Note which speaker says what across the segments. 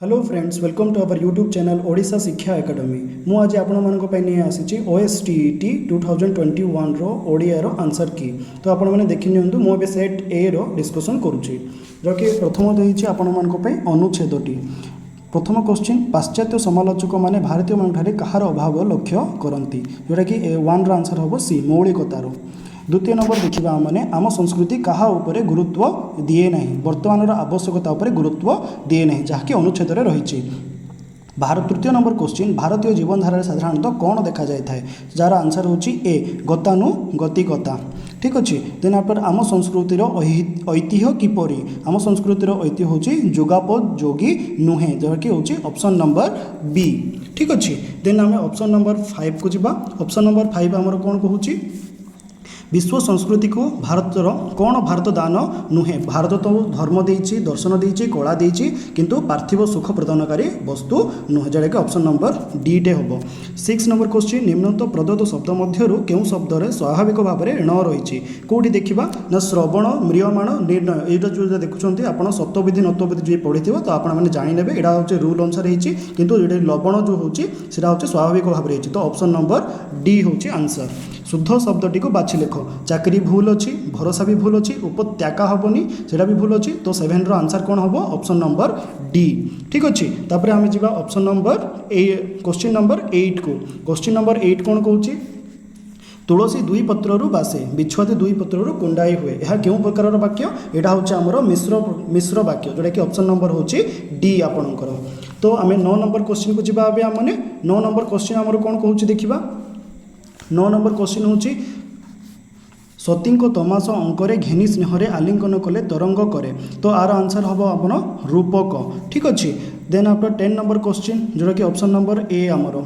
Speaker 1: Hello friends, welcome to our YouTube channel Odisha शिक्षा academy. मु आज नहीं आसी ओएसटीईटी 2021 रो ओडिया रो आंसर की। तो आपण मैंने देखि नियंतु मु बे सेट ए रो डिस्कशन करूची, जो कि प्रथम देइछि आपण मानको पई अनुच्छेदटी। प्रथम क्वेश्चन, पाश्चात्य समालोचक माने भारतीय मानठारे कहार अभाव लक्ष्य करती, जोटा कि वन रो आंसर हम सी मौलिकतार। द्वितीय नंबर देखा मैंने आम संस्कृति क्या उपरे गुरुत्व दिए ना, बर्तमान आवश्यकता उपरे गुरुत्व दिए ना, जहाँकि अनुच्छेद रही। भारत तृतीय नंबर क्वेश्चन, भारतीय जीवनधारा साधारणतः कौन देखा जाए, जार आंसर हूँ ए गतानुगतिकता। ठीक अच्छे। देन आफ्टर आम संस्कृतिर ऐतिह्य किपरि, आम संस्कृतिर ऐतिह्य हूँ जोगापोयोगी नुहे, जहाँकि हूँ ऑप्शन नंबर बी। ठीक अच्छे। देन आम ऑप्शन नंबर 5 को जीवा। ऑप्शन नंबर 5 आमर कौन कहूँ, विश्व संस्कृति को भारतर कौन भारत दान नुहे, भारत तो धर्म देइछि, दर्शन देइछि, कला देइछि, किंतु पार्थिव सुख प्रदानकारी वस्तु नुहे, जोटा कि ऑप्शन नंबर डी टे हम। 6 नंबर क्वेश्चन, निम्नलिखित प्रदत्त शब्द मध्यरु केउं शब्द रे स्वाभाविक भाव में ण रही, कौटी देखा ना श्रवण, म्रियमाण, निर्णय। यहाँ जो देखुं आप सत्यविधि नत्यविधि जो पढ़ी तो आपने जाने, यहाँ हूँ रूल अनुसार होती, किंतु ये लवण जो हूँ स्वाभाविक भाव में। तो ऑप्शन नंबर डी हूँ आंसर। शुद्ध शब्दटी को बाछि लेख। चाकरी भूल अच्छी, भरोसा भी भूल अच्छी, उपत्याका हेनी से भी भूल अच्छी। तो 7 रो आंसर कौन हम, ऑप्शन नंबर डी। ठीक अच्छे। तापर आम जा ऑप्शन नंबर क्वेश्चन नंबर 8 को। क्वेश्चन नंबर 8 कौन कहूँ, तुलसी दुई पत्रु बासे, बिछुआती दुई पत्रु कुंडाई हुए, यह क्यों प्रकार वाक्य, यहाँ हूँ आमर मिश्र वाक्य, जोटा कि ऑप्शन नंबर हूँ डी आपणकर। तो आम 9 नंबर क्वेश्चन को जीवा। आमने 9 नंबर क्वेश्चन आमर कौन कहूँ देखा। 9 नंबर क्वेश्चन हूँ, सती तमास अंकरे घेनी स्नेहरे आलिंगन कले तरंग करे, तो आर आंसर हम अपन रूपक। ठीक अच्छे। देन आफ्टर 10 नंबर क्वेश्चन, जोटा कि ऑप्शन नंबर ए आमर।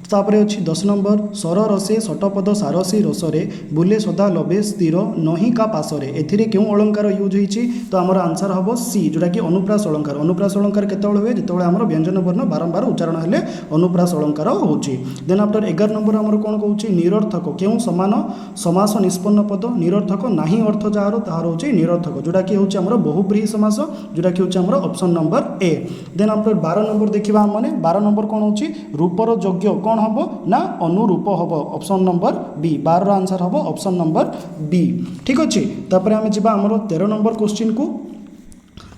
Speaker 1: तापर अच्छी 10 नंबर, सर रसे सटपद सारसी रसरे बुले सदा लबे स्थिर नही का पासरे, एथिरे क्यों अलंकार यूज होती, तो आमर आंसर हम सी, जोटा कि अनुप्रास अलंकार। अनुप्रास अलंकार केतବେଳେ हुए, जितेबाला आमर व्यंजन वर्ण बारंबार उच्चारण हेले अनुप्रास अलंकार होची। देन आफ्टर 11 नंबर आमर कौन कहूँ, निरर्थक क्यों समान समास निष्पन्न पद, निरर्थक नाही अर्थ जार तार हूँ निरर्थक, जोटा कि हूँ आमर बहुब्रीहि समास, जोटा कि हूँ आमर option number A. Then after 12 number देखा आमने। 12 नंबर कौन हूँ, रूपर योग्य कौन हम ना अनुरूप हम, ऑप्शन नंबर बी। 12 आंसर हम ऑप्शन नंबर बी। ठीक अच्छे। तापर आम जा आमर 13 नंबर क्वेश्चन को।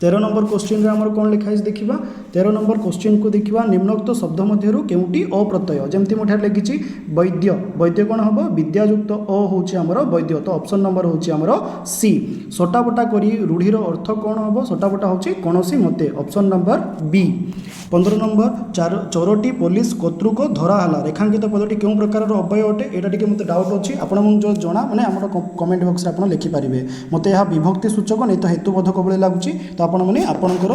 Speaker 1: 13 नंबर क्वेश्चन आमर कौन लिखाई देखा। 13 नंबर क्वेश्चन को देखा, निम्नोक्त शब्द मध्यरु केउटी अप्रत्यय, जमती मुठार लिखी वैद्य, वैद्य कौन हम, विद्यायुक्त अ हूँ आमर वैद्य, तो ऑप्शन नंबर हूँ आमर सी। सटापटा करी रूढ़ीर अर्थ कौन हम, सटापटा हूँ कौन मते, ऑप्शन नंबर बी। 15 नंबर, चोरटी पुलिस कतृक धराला, रेखांकित पदटी क्यों प्रकार अव्यय अटे, यहाँ टी मत डाउट अच्छी, आपड़ जो जना मैंने आम कमेंट बक्स में लिखिपारे। मत यह विभक्ति सूचक नहीं तो हेतुबोधक भाई लगुच, तो आपने आपणकर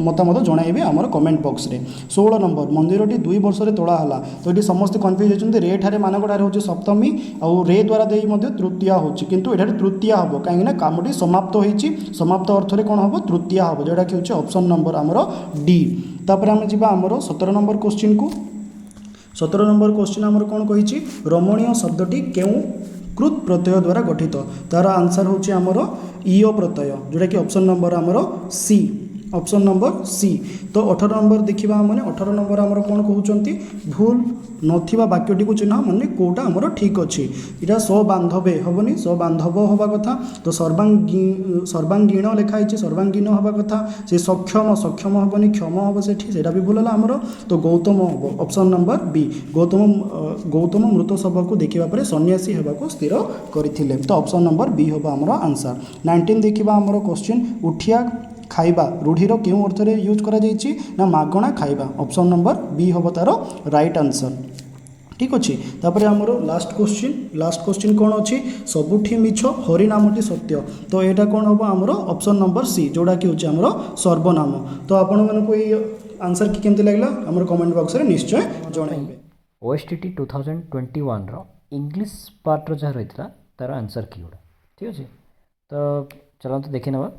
Speaker 1: मतामत जनइबे आमर कमेंट बक्स में। 16 नंबर, मंदिरटी 2 वर्ष तोड़ाला, तो ये समस्त कन्फ्यूज होती, रे ठारे मानकटारे हूँ सप्तमी आउ रे द्वारा दे तृतीया हो, किंतु ये तृतीया हम कहीं कामटी समाप्त होती, समाप्त अर्थ में कौन हम तृतीया हम, जोटा कि हूँ ऑप्शन नंबर आमर डी। तापर आम जा आमर 17 नंबर क्वेश्चन को। 17 नंबर क्वेश्चन आमर कौन कही, रमणीय शब्दटी क्यों कृत प्रत्यय द्वारा गठित, तार आंसर हूँ आमर ईय प्रत्यय, जोटा कि ऑप्शन नंबर आमर सी, ऑप्शन नंबर सी। तो 18 नंबर देखा मैंने। 18 नंबर आमर कौन कहते, भूल नथिबा वाक्यटी को चिन्ह माने कोटा आमर ठीक अच्छे, यहाँ सबांधवे हेनी, सबांधव हवा कथा, तो सर्वांगीण लिखाई सर्वांगीण हवा कथा, से सक्षम सक्षम हेनी, क्षम हम से भी भूल है आमर, तो गौतम हम, ऑप्शन नंबर बी। गौतम मृत शव को देखा सन्यासी होगा स्थिर करते, तो ऑप्शन नंबर बी हम आमर आंसर। 19 देखा आमर क्वेश्चन, उठिया खाइबा रूढ़ीर क्यों अर्थ में यूज करा जाइछि ना मागणा खाइबा, ऑप्शन नंबर बी हम तार राइट आंसर। ठीक अच्छे। तापर आमर लास्ट क्वेश्चन कौन अच्छी, सबुठी मिछ हरिनामटी सत्य, तो यहाँ कौन हम आमर ऑप्शन नंबर सी, जोड़ा कि हूँ आमर सर्वनाम। तो आपण मानक ये आंसर की केमती लगला आमर कमेंट बॉक्स में निश्चय जणाइबे।
Speaker 2: ओएसटीटी 2021 रो इंग्लिश पार्ट जहाँ रही तार आंसर की गुड़ा। ठीक अच्छे। तो चलते देखी ना।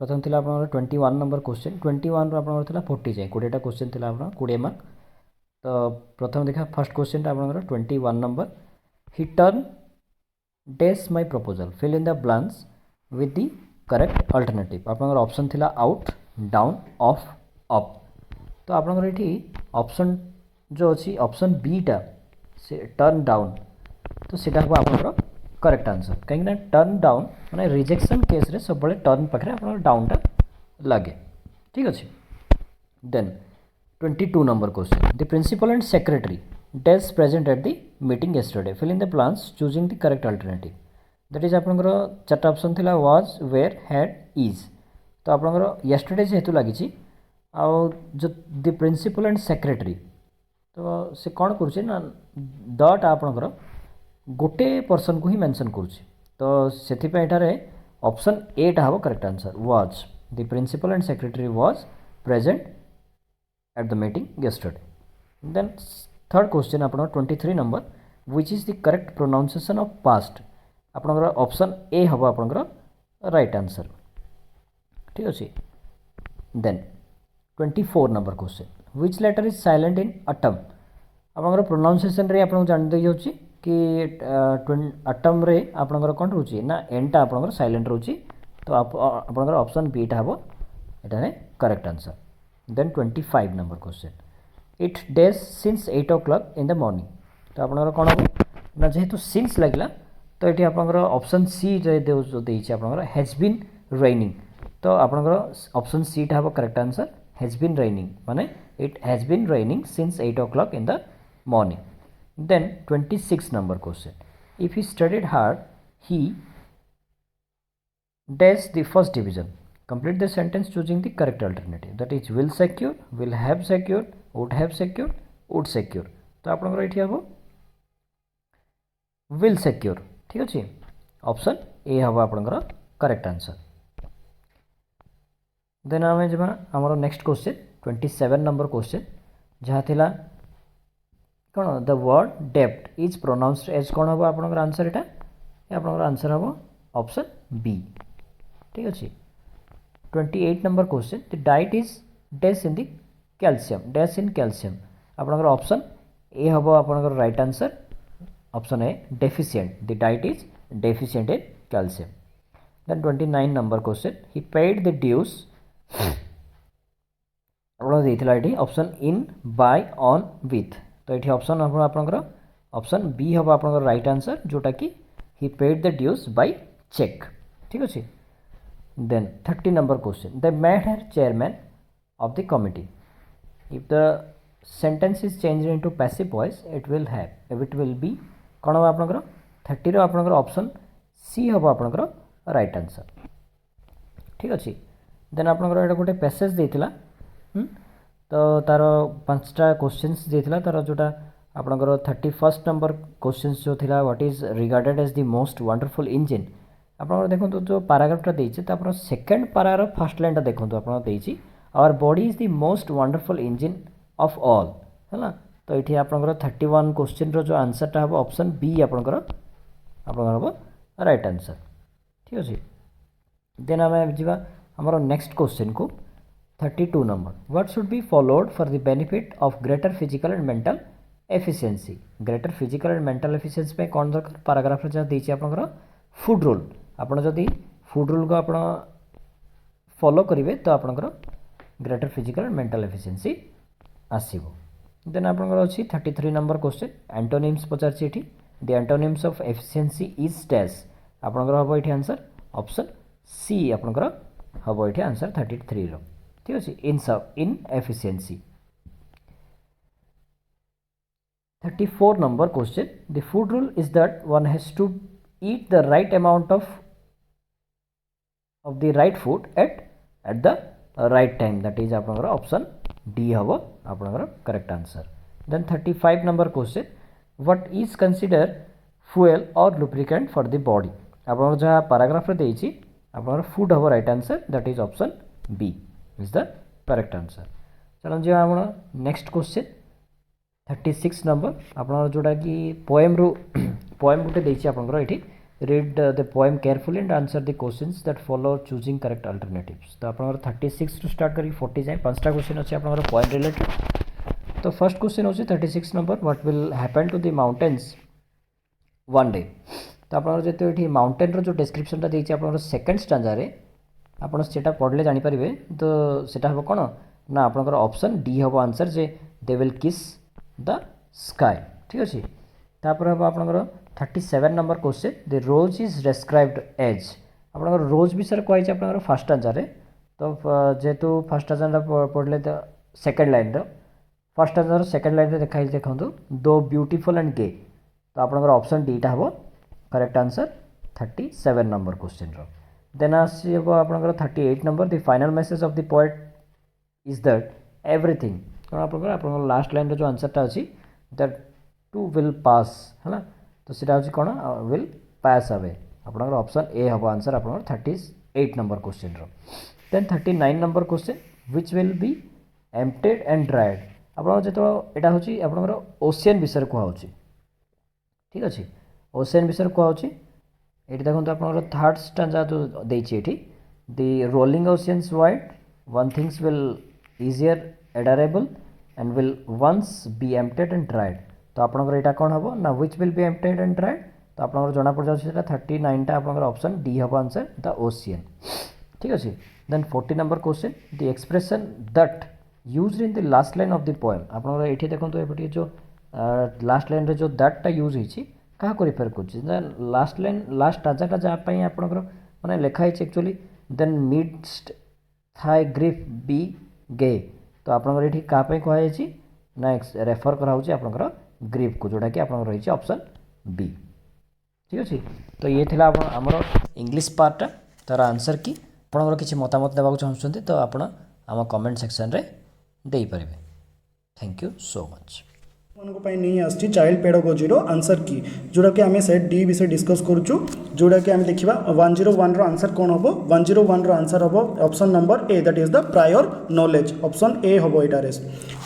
Speaker 2: प्रथम थी आप 21 नंबर क्वेश्चन। 21 रो आप 40 जाए 20टा क्वेश्चन थी आप 20 मार्क। तो प्रथम देखा फर्स्ट क्वेश्चन आप 21 number, he turn dash my proposal, fill in the blanks with the correct alternative. आप ऑप्शन थी आउट, डाउन, ऑफ, अप तो आपनकर एठी ऑप्शन जो अछि ऑप्शन बी टा से टर्न डाउन तो सेटा हम आपनकर करेक्ट आंसर कहीं टर्न डाउन माने रिजेक्शन केस रे सब बळे टर्न पाखरे आपन डाउन टा लागे ठीक अछि then 22 number question the principal and secretary dash present at the meeting yesterday fill in the blanks choosing the correct alternative that is आपनकर चारटा ऑप्शन थिला was where had is तो आपनकर yesterday जेहेतु लागिछि आ जो the principal and secretary तो से कौन करुचे ना दटा आपनकर गोटे पर्सन को ही मेंशन करुचे तो सेथिपा एठारे ऑप्शन ए टा हबो correct answer was the principal and secretary was present at the meeting yesterday. Then third question आपन 23 number which is the correct pronunciation of past आपनकर ऑप्शन ए हबो आपनकर राइट आंसर ठीक अछि then 24 number question which letter is silent in atom आपनकर pronunciation रे आपन जान दे जाउची कि atom रे आपनकर कोन रहउची ना एन टा आपनकर साइलेंट रहउची तो आपनकर ऑप्शन बी टा हबो एटा रे correct answer then 25 number question it days since 8 o'clock in the morning तो आपनकर कोन हो ना जेहेतु since लागला तो एठी आपनकर ऑप्शन सी रे जो देइछि आपनकर हैज बीन रेनिंग तो आपनकर ऑप्शन सी टा हबो correct answer has been raining माने it has been raining since 8 o'clock in the morning then 26 number question if he studied hard he dash the first division complete the sentence choosing the correct alternative that is will secure will have secured would secure तो आपनकर एठी हबो will secure ठीक अछि option A हबो आपनकर correct answer then आमे जबा हमर नेक्स्ट क्वेश्चन 27 नंबर क्वेश्चन जहा थिला कोन the word depth is pronounced as कोन हबो आपनकर आंसर एटा आपनकर आंसर हबो ऑप्शन बी ठीक अछि 28 number question the diet is dash in the calcium dash in calcium आपनकर ऑप्शन ए हबो आपनकर right answer option A deficient the diet is deficient in calcium then 29 number question he paid the dues आपन देथिला एठी option in by on with तो एठी option हबो आपनकर option B हबो आपनकर राइट आंसर जोटा कि he paid the dues by check ठीक अछि then 30 number question they made her chairman of the committee if the sentence is changed into passive voice it will be कोन हो आपनकर 30 रो आपनकर option C हबो आपनकर right answer ठीक अछि then आपनकर एटा गोटे पैसेज देथिला तो तार पांचटा क्वेश्चंस देथिला तार जोटा आपनकर 31st नंबर क्वेश्चंस जो थिला what is regarded as the most wonderful engine आपन देखो जो पैराग्राफटा देछि त आपन सेकंड पैराग्राफ फर्स्ट लाइन टा देखो आपन देछि our body is the most wonderful engine of all हैला तो एठी आपनकर 31 क्वेश्चन रो जो आंसर टा हबो ऑप्शन बी आपनकर हबो राइट आंसर ठीक अछि देन हम जिबा हमर नेक्स्ट क्वेश्चन को 32 number what should be followed for the benefit of greater physical and mental efficiency greater physical and mental efficiency पे कोन दरकार पैराग्राफ रे जा देछि आपनकर फूड रूल आपण जदि फूड रूल को आपण फॉलो करिवे तो आपनकर greater physical and mental efficiency आसीबो देन आपनकर अछि 33 नंबर क्वेश्चन एंटोनिम्स पचारछि एठी the antonyms of efficiency is dash आपनकर हबो एठी आंसर ऑप्शन सी आपनकर हबो एठी आंसर 33 रो ठीक अछि इन efficiency 34 number question the food rule is that one has to eat the right amount of the right food at the right time that is आपनकर option D हबो आपनकर correct answer then 35 number question what is considered fuel or lubricant for the body आपनकर जहा paragraph रे देछि आपनकर फूड हबो right answer that is option B is the correct answer चलन जे आपण नेक्स्ट क्वेश्चन 36 नंबर आपन जोड़ा कि पोएम रो पोएम गुटे देछि आपनकर एठी read the poem carefully and answer the questions that follow choosing correct alternatives तो आपनकर 36 टू स्टार्ट करी 40 जाय पांचटा क्वेश्चन अछि आपनकर पोएम रिलेटेड तो फर्स्ट क्वेश्चन होछि 36 number what will happen to the mountains one day तो आपनकर जेते एठी माउंटेन रो जो डिस्क्रिप्शन ता देछि आपनकर सेकंड स्टैंजा रे आपण सेटा पढले जानि परिबे तो सेटा हबो कोन ना आपणकर ऑप्शन डी हम आंसर जे they will kiss the sky ठीक अच्छे तापर हम आपणकर 37 number question the rose is described as आपणकर रोज विषय कही आपणकर फास्ट आंसर तो जेहेतु फास्ट आंसर पढ़ले तो second line first answer second line देखाई देखो दो ब्यूटीफुल एंड गे तो आपणकर ऑप्शन डीटा हम correct answer 37 number question then आसो आपणकर 38 number the final message of the poet is that everything कौन आप लास्ट लाइन जो आंसरटा अच्छी दैट टू विल पास है तो सीटा हूँ कौन विल पास अवे आपणकर ऑप्शन ए हम आंसर आप 38 number question then 39 number question which will be emptied and dried आप जो यहाँ हूँ आपणकर ओशियन विषय कहुच्छी ठीक अच्छे ओशियन विषय कहुच्छी ये देखो आप थर्ड स्टांजा जो देती the rolling oceans wide one things will easier adorable and will once be emptied and dried तो आपंकर यहाँ कौन हम ना which will be emptied and dried तो आप जना पड़ जाए 39 टा आप ऑप्शन डी हम आंसर द ओशियन ठीक अच्छे then 40 number question the expression that used in the last line of the poem आपंकर ये देखो ये जो लास्ट लाइन रे जो दैटटा यूज होती क्या रिफेयर कर लास्ट लाइन लास्ट टाजाटा जहाँपाई आपंकर मैंने लिखाई actually then midst thy grief be gay तो आपंकर ये क्या कहुई ना रेफर कराऊँच आपंकर ग्रीफ को जोटा कि आप रही ऑप्शन बी ठीक अच्छे तो ये थिला आमर इंग्लिश पार्टा तार आंसर की आपंकर किसी मतामत देवाक चाहते तो आप कमेंट सेक्शन रे दे पारे थैंक यू सो मच
Speaker 1: नहीं आसी चाइल्ड पेडागोजी आंसर की जोड़ा कि आम सेट डी विषय डिस्कस करूँ जोड़ा कि आम देखा 101 आंसर कौन हम 101 आंसर हम option number A that is the prior knowledge option A हम एटारे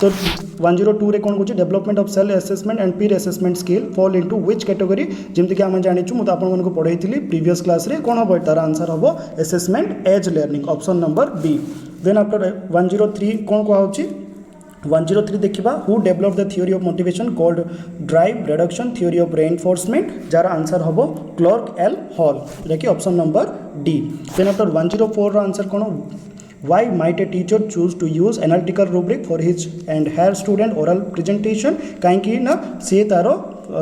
Speaker 1: तो 102 रे कौन कौन development of self assessment and peer assessment skill fall into which category जमीक आम जाचु मुझे आपको पढ़ाई प्रीवियस क्लास रे कौन हम तार आंसर हम assessment as learning option number B then after 103 कौन कहुच्छी 103 देखा who develop the theory of motivation called drive reduction theory of reinforcement जार आंसर हम क्लार्क एल हॉल जैकि option number D then after 104 answer कौन why might a teacher choose to use analytical rubric for his and her student oral presentation कहीं ना सी तार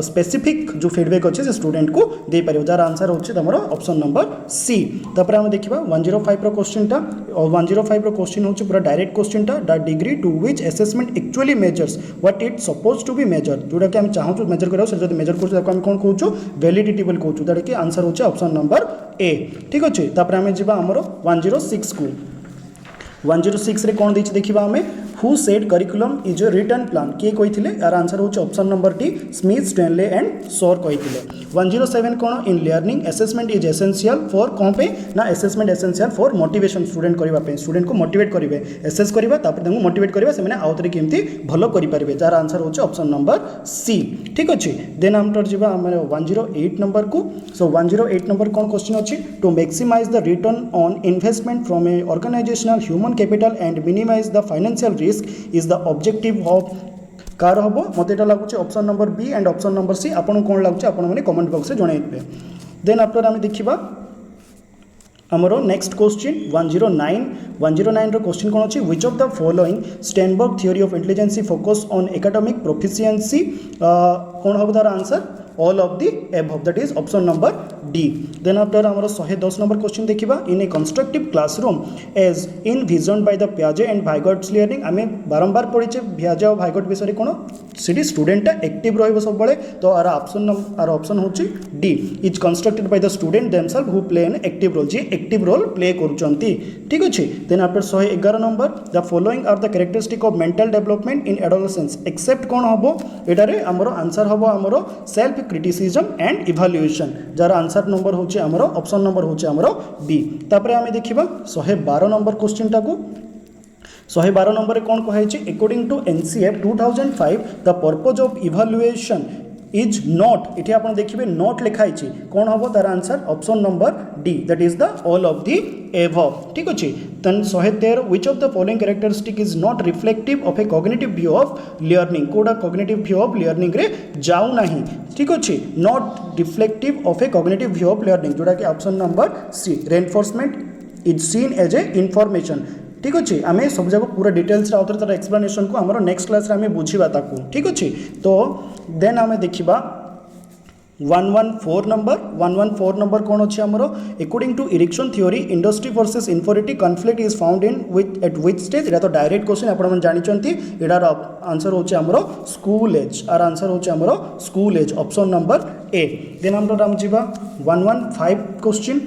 Speaker 1: specific जो feedback अच्छे से स्टूडेंट को दे पार जार आंसर होच्छे तुम ऑप्शन नंबर सी तापर आम देखा 105 रो क्वेश्चन टा 105 रो क्वेश्चन होच्छे पूरा डायरेक्ट क्वेश्चन टा the degree to which assessment actually measures what it suppose to be measure जोटा कि हम चाहूँ मेजर करा से मेजर कर कौन कहूँ वैलिडिटी बोल कहूँ जोटा कि आंसर होच्छे ऑप्शन नंबर ए ठीक अच्छे तापर आम जा आमर 106 को 106 रे कौन देछि देखिबा हमें who said curriculum is a written plan किए कहिथिले यार आंसर होछि option number D Smith Stanley and Shores कहिथिले 107 कौन in learning assessment is essential for कौन पे ना assessment essential for motivation student करबा पे स्टूडेंट को मोटिवेट करिवे एसेस करबा तापर तांको मोटिवेट करबा से माने आउतरे केमती भलो करि परिबे जार आंसर होछि ऑप्शन नंबर सी ठीक अछि देन आमटर जिबा हमर 108 नंबर को सो 108 नंबर कौन क्वेश्चन अछि to maximise the return on investment from a organisational human capital and minimise the financial risk is the objective of कार हम मत यहाँ लगुच option number B and option number C आपन कौन लगुच आपने कमेंट बॉक्स में जनइबे देन आफ्टर आम देखा आमर नेक्स्ट क्वेश्चन 109 रो क्वेश्चन कौन अच्छी which of the following Sternberg theory of intelligency focus on academic proficiency कौन हम तार answer all of the above that is option number D then after आमर 110 नंबर क्वेश्चन देखा in a constructive classroom as in vision by the पियाजे and Vygotsky's learning आम बारंबार पढ़ीचे पियाजे और भाइगट विषय कौन सी स्टूडेंटा एक्टिव रही सब तो आर ऑप्शन हूँ D is constructed by the student themselves who play an active role जी एक्टिव रोल प्ले करुँच ठीक अच्छे then after 111 number the following are the characteristic of mental development in adolescence except कौन हम एटारे आमर आंसर हम आमर सेल्फ क्रिटिसिजम एंड इभाल्युएशन जार आंसर नंबर होचे आमर ऑप्शन नंबर होचे आमर बी तापरे आमे देखिबा 112 नंबर क्वेश्चन टाको 112 नंबर कौन कहुई according to NCF 2005 the purpose of evaluation is not ये आप देखिए नॉट लिखाई कौन हम तार answer option number D that is the all of the above ठीक अच्छे then 113 which of the following characteristic is not reflective of a cognitive view of learning कोडा कॉग्निटिव व्यू ऑफ लर्निंग रे जाऊ नहीं ठीक अच्छे not reflective of a cognitive view of learning जोटा कि option number C reinforcement is seen as a information ठीक अच्छे आम सब जाक पूरा डिटेल्स आउ तार एक्सप्लेनेशन को आम नेक्स्ट क्लास आम बुझा ताकू ठीक अच्छे तो देन आम देखा 114 नंबर कौन अच्छे आमर according to Erikson theory industry versus inferiority conflict is found in with at which stage यहाँ तो डायरेक्ट क्वेश्चन आपन जानते यार आंसर होचे आमर स्कूल एज आर आंसर होचे आमर school as option number A then आम जीवा 115 question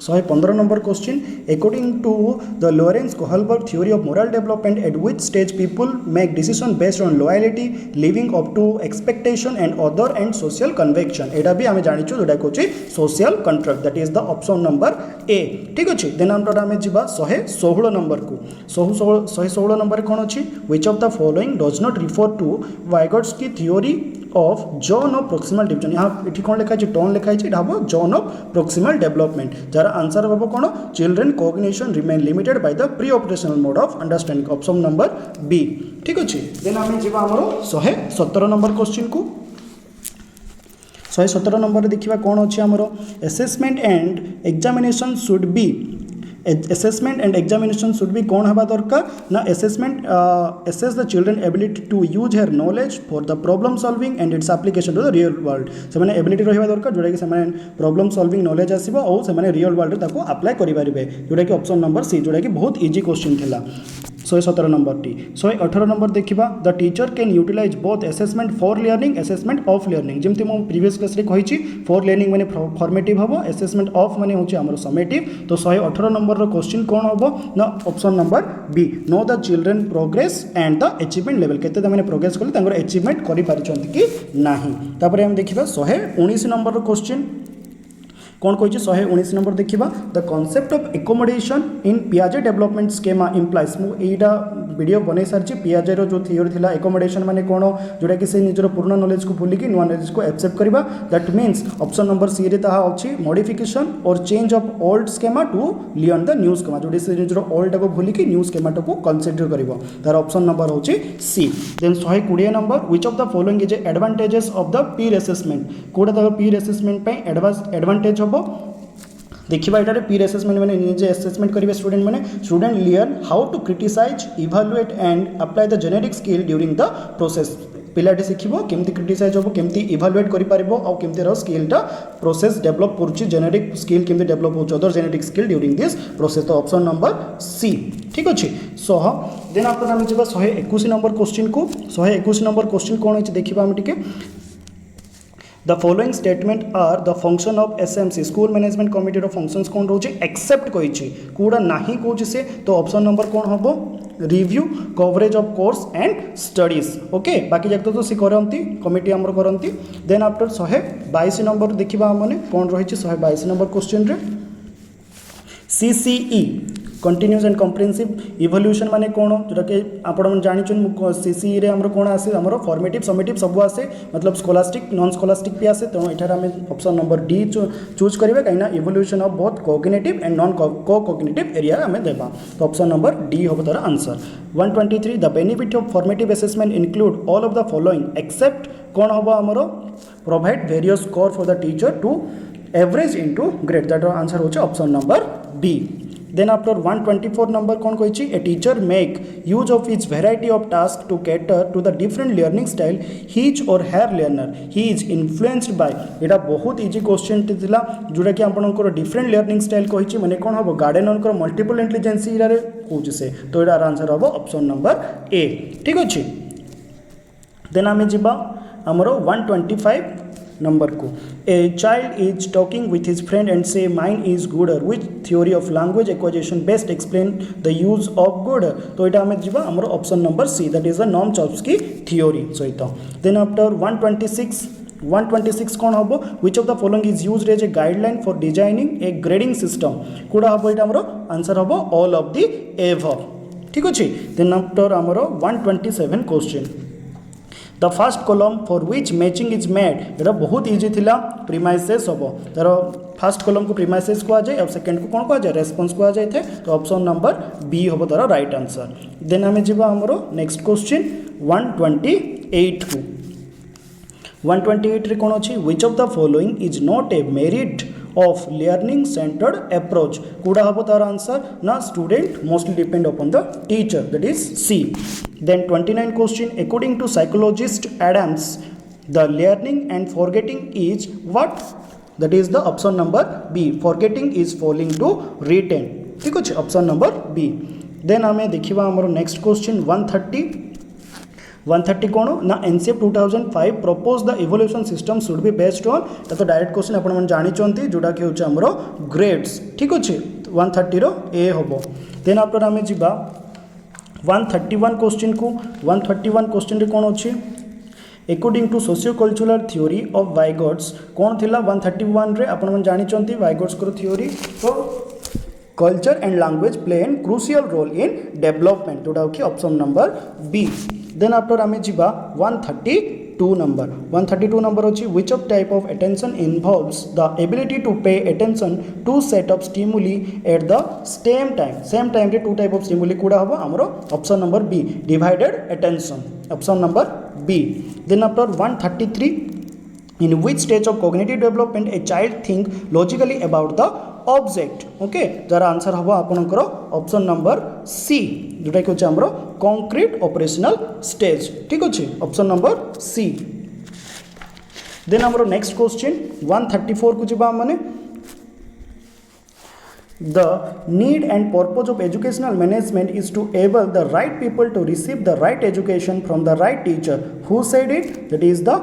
Speaker 1: 115 number question according to the Lawrence Kohlberg theory of moral development at which stage people make decision based on loyalty living up to expectation and other and social convention यहाँ भी आम जाचु जोटा कौन social contract that is the option number A ठीक अच्छे then आम जा 116 नंबर को 116 नंबर कौन अच्छी which of the following does not refer to Vygotsky theory of zone of proximal division यहाँ ये कौन लिखाई टोन लिखाई हम जोन ऑफ प्रोक्सिमल डेवलपमेंट जार आंसर हम कौन children cognition remain limited by the pre operational mode of understanding option number B ठीक अच्छे देन आम जी आमर 117 नंबर क्वेश्चन को 117 नंबर देखा कौन अच्छे आमर assessment and examination should be assessment and examination should be कौन हवा दरकार ना assessment assess the children ability to use her knowledge for the problem solving and its application to the real world से मैंने ability रहिबा दरकार जोटा कि से मैंने problem solving knowledge आसीबो और से मैंने real world ताको अप्लाई करि परिबे जोटा कि ऑप्शन नंबर सी जोटा कि बहुत इजी क्वेश्चन थिला 117 नंबर टी 118 नंबर देखा the teacher can utilize both assessment for learning assessment of learning जमती मो प्रीवियस क्लास रे कही फॉर लर्निंग माने फॉर्मेटिव हम असेसमेंट ऑफ माने होची हमर समेटिव तो 118 नंबर रो क्वेश्चन कौन हम ना option number be know the children progress and the achievement level केते मैंने प्रोग्रेस कले तांगर अचीवमेंट करि पारिछंती कि नाही तापर हम देखिबा 119 नंबर रो क्वेश्चन कौन कही 119 नंबर देखा the concept of accommodation in पियाजे डेवलपमेंट स्कीमा इम्प्लाइज मुझा वीडियो बन सारी पियाजे जो थियोरी थी एकोमोडेशन माने कौन जोटा कि निजर पूर्ण नॉलेज को भूलिकी नुआ नॉलेज को एक्सेप्ट करवा that means option number C रे ताहा अछि मॉडिफिकेशन और change of old schema to learn the new schema जोटा से निजर ओल्ड को भूलिकी न्यू स्कीमा को कंसीडर करवा तार ऑप्शन नंबर होछि C then 120 number which of the following is advantages of the peer assessment कोडा द पीर असेसमेंट पे एडवांटेज हो देखा यहाँ पीर असेसमेंट मैंने निजे असेसमेंट करेंगे स्टूडेंट मैंने student learn how to criticise evaluate and apply the generic skill during the process पिलाटी शिखिबो केमती क्रिटिसाइज होबो केमती इभालुएट करि पारिबो आ केमती रो स्किलटा प्रोसेस डेवलप करूची जेनेटिक स्किल केमती डेवलप होछ other generic skill during this process तो ऑप्शन नंबर सी ठीक अछि सो देन आफ्टर हम जेबा 121 नंबर क्वेश्चन को 121 नंबर क्वेश्चन कोन अछि देखिबा हम टिके The following statement are the function of SMC school management committee रो फंक्शंस कौन रोचे एक्सेप्ट कही कूड़ा नहीं कौच से तो ऑप्शन नंबर कौन हम review coverage of course and studies okay बाकी जाक तो सी करती कमिटी आमर करती देन आफ्टर 122 नंबर देखा मैंने कौन रही 122 नंबर क्वेश्चन रे CCE continuous and comprehensive evolution माने कौन जोटा कि आपण जानी सीसीई रे हमर कौन आसे हमर फॉर्मेटिव समेटिव सब आसे मतलब स्कोलास्टिक नॉन स्कोलास्टिक भी आसे तेणु एठार आम ऑप्शन नंबर डी चूज करेंगे कहीं evolution of both cognitive and non को कॉग्निटिव एरिया आम देवा तो ऑप्शन नंबर डी हम तार answer 123 the benefit of formative assessment include all of the following except कौन हम आमर provide various score for the teacher to average into grade that answer होचे option number B then after 124 number कौन कही a teacher make use of his variety of task to cater to the different learning style his or her learner he is influenced by यहाँ बहुत easy question थिला जोटा कि आपंकर different learning style कही मैंने कौन हम गार्डनर मल्टीपल इंटेलिजेंस इरारे कौच से तो यार आंसर हम ऑप्शन नंबर ए ठीक अच्छे देन आम जा आमर 125 नंबर को a child is talking with his friend and say mind is gooder which theory of language acquisition best explain the use of gooder तो यहाँ आम जा आमर option number C that is the नॉर्म चॉम्स्की थ्योरी सहित then after 126 कौन हम which of the following is used as a guideline for designing a grading system कौड़ा हम यहाँ आमर आंसर हम ऑल ऑफ द एभव ठीक अच्छे देन आफ्टर आमर 127 question the first column for which matching is made ये बहुत इजी थिला प्रीमाइसेस हम तार फर्स्ट कॉलम को प्रीमाइसेस कह जाए और सेकेंड को कौन कह जाए रेस्पॉन्स कह जाए तो ऑप्शन नंबर बी हम तार राइट आंसर देन आम जा आमर नेक्स्ट क्वेश्चन 128 को 128 रे कौन अच्छी which of the following is not a merit of learning centered approach. Kuda habo tar answer na student mostly depend upon the teacher, that is C. Then 29 question, according to psychologist Adams, the learning and forgetting is what? That is the option number B. Forgetting is falling to retain. ठीक अच्छे, option number B. Then आमे देखिबा हमरो next question 130 कौन ना NCF 2005 propose the evaluation system should be based on, तो direct question आपण मन जानि चंती जोटा कि होचे हमरो ग्रेड्स. ठीक अच्छे, 130 रो ए होबो. देन आफ्टर आमे जिबा 131 क्वेश्चन को. 131 क्वेश्चन रे कोन अछि? According to sociocultural theory of Vygotsky's कौन थिला 131 रे आपण मन जानि चंती वाइगॉट्स को थ्योरी. तो culture and language play an crucial role in development, जोटा कि option number B. Then after आमे जिबा 132 नंबर. 132 नंबर अछि which of type of attention involves the ability to pay attention to set of stimuli at the same time रे two type of stimuli कुडा हबो हमरो option number B divided attention, option number B. Then after 133, in which stage of cognitive development a child think logically about the object. Okay, जरा answer हबो आपनकर option number सी, जोटा कि होचे हमरो कंक्रीट ऑपरेशनल स्टेज. ठीक अछि, ऑप्शन नंबर सी. देन हमरो नेक्स्ट क्वेश्चन 134 को जिबा माने the need and purpose of educational management is to enable the right people to receive the right education from the right teacher. Who said it? That is the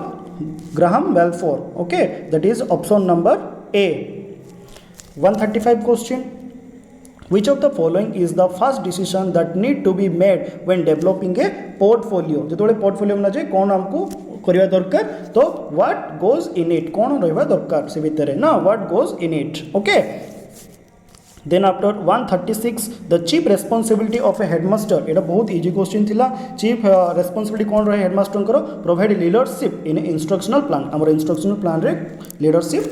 Speaker 1: Graham Balfour. Okay, that is option number A. 135 question, which of the following is the first decision that need to be made when developing a portfolio? जो portfolio में जाए कौन हमको करवा दरकार, तो what goes in it, कौन रहबा दरकार से भीतर ना what goes in it. Okay. Then after 136, the chief responsibility of a headmaster, एटा बहुत इजी क्वेश्चन थिला. chief responsibility कौन रहे हेडमास्टर करो? Provide leadership in instructional plan. हमर इंस्ट्रक्शनल प्लान रे लीडरशिप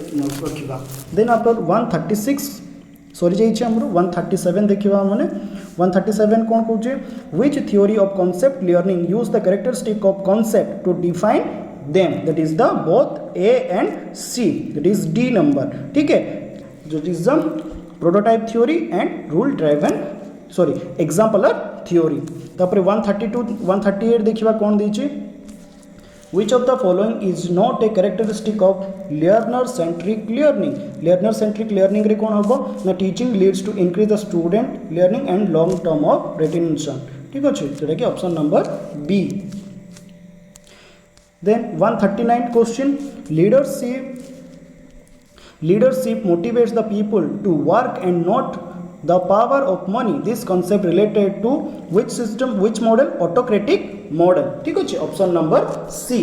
Speaker 1: रखिबा. देन आफ्टर 136 सॉरी जाइछे हमर 137 देखिबा माने 137 कौन कहूचे which theory of concept learning use the characteristic of concept to define them, that is the both A and C, that is D number. ठीक है, जो is the prototype theory and rule driven exemplar theory. तापर 132 138 देखिबा कौन देछि which of the following is not a characteristic of learner centric learning. learner centric learning रे कौन हबो ना teaching leads to increase the student learning and long term of retention. ठीक अछि, जेटा कि option number B. Then 139 question, leadership motivates the people to work and not the power of money. This concept related to which system, which model? Autocratic model. ठीक अछि, option number C.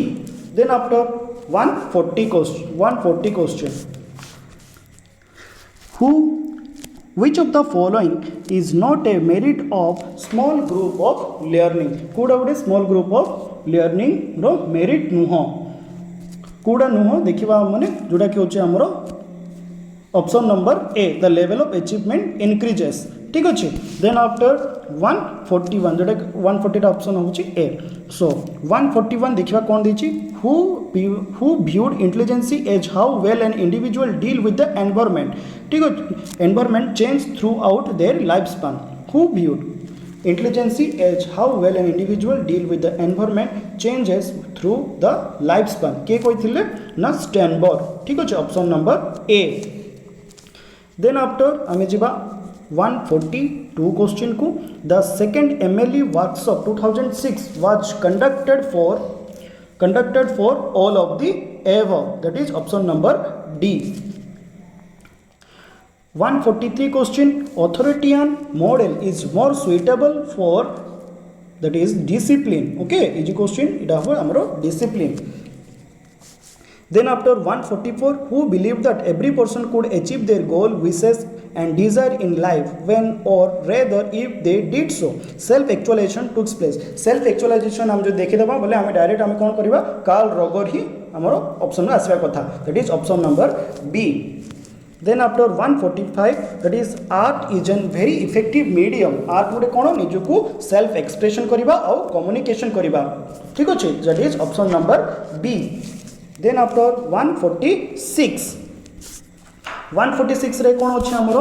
Speaker 1: Then after 140 question, which of the following is not a merit of small group of learning? कोडा गुडे small group of learning रो merit नुह, कोडा नुह देखिबा माने जोटा कि होचे हमरो option number A, the level of achievement increases. ठीक अच्छे. देन आफ्टर 141 जोटा 140 ऑप्शन होची ए. सो 141 देखिबा कोन देछि who viewed intelligence as how well an individual deal with the environment. ठीक है, environment change throughout their lifespan. Who viewed intelligence as how well an individual deal with the environment changes through the lifespan. के कोई थिले ना Sternberg. ठीक अच्छे, option number A. Then after आमे जिबा 142 क्वेश्चन को. The second MLE workshop 2006 was conducted for all of the above, that is option number D. 143 question, authoritarian model is more suitable for, that is discipline. Okay, easy question, ita hobo amaro discipline. Then after 144, who believed that every person could achieve their goal, wishes and desire in life when or rather if they did so self actualization took place. self actualization हम जो देखि दबा बोले हमें direct हमें कौन करिबा Karl रोगर ही हमरो ऑप्शन में आसीबा कथा, that is option number B. Then after 145, that is art is a very effective medium. art गुटे कोन निजो को सेल्फ एक्सप्रेशन करिबा और कम्युनिकेशन करिबा. ठीक अछि, that is option number B. Then after 146, 146 रे कौन अच्छे आमर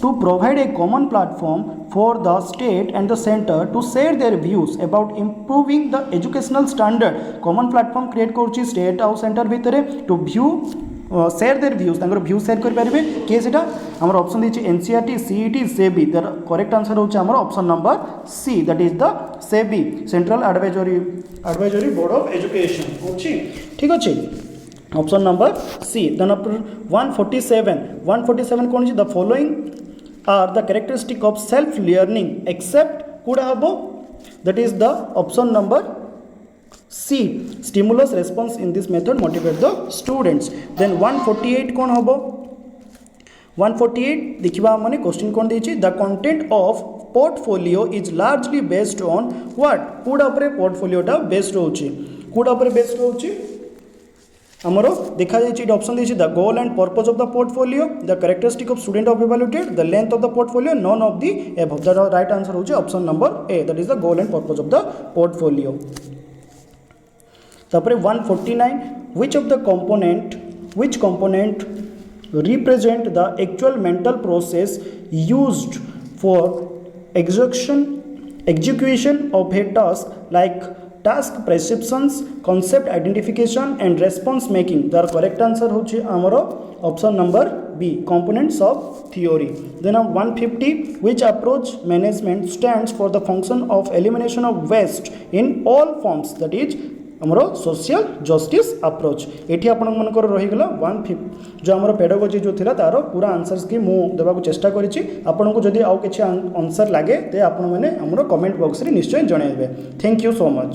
Speaker 1: to provide a common platform for the state and the centre to share their views about improving the educational standard common platform create कर state आउ centre भितर to view share their views तांकर view share करेंगे किए से आम option देती NCERT CET CABE दर करेक्ट आंसर होचे आमर option number C that is the CABE central advisory board of education अच्छी ठीक अच्छे ऑप्शन नंबर सी देन 147 कौन the following are the characteristic of self learning except कौड़ा हम that is the option number C. Stimulus response in this method motivate the students. Then 148 कौन हम 148 देखा मैंने क्वेश्चन कौन देछि the content of portfolio is largely based on what कौड़ा उपरे पोर्टफोलियोटा बेस्ड होछि कौड़ा उपरे बेस्ड होछि आमर देखा जाइए ऑप्शन देछि the goal and purpose of the portfolio the characteristic of student of evaluated the length of the portfolio none of the above the right answer होछि option number A that is the goal and purpose of the portfolio तापर 149 which component represent the actual mental process used for execution of a task like task perceptions concept identification and response making the correct answer होछि हमरो option number B components of theory then 150 which approach management stands for the function of elimination of waste in all forms that is आमर social justice approach ये आपण मनकर रहीगला 150 जो आमर pedagogy जो थिला तार पूरा आंसर्स की मु देबाक चेष्टा करिछि आपन को जदी आउ किछि आंसर लागे ते आपण माने आमर कमेंट बॉक्स रे निश्चय जणाइबे थैंक यू सो मच।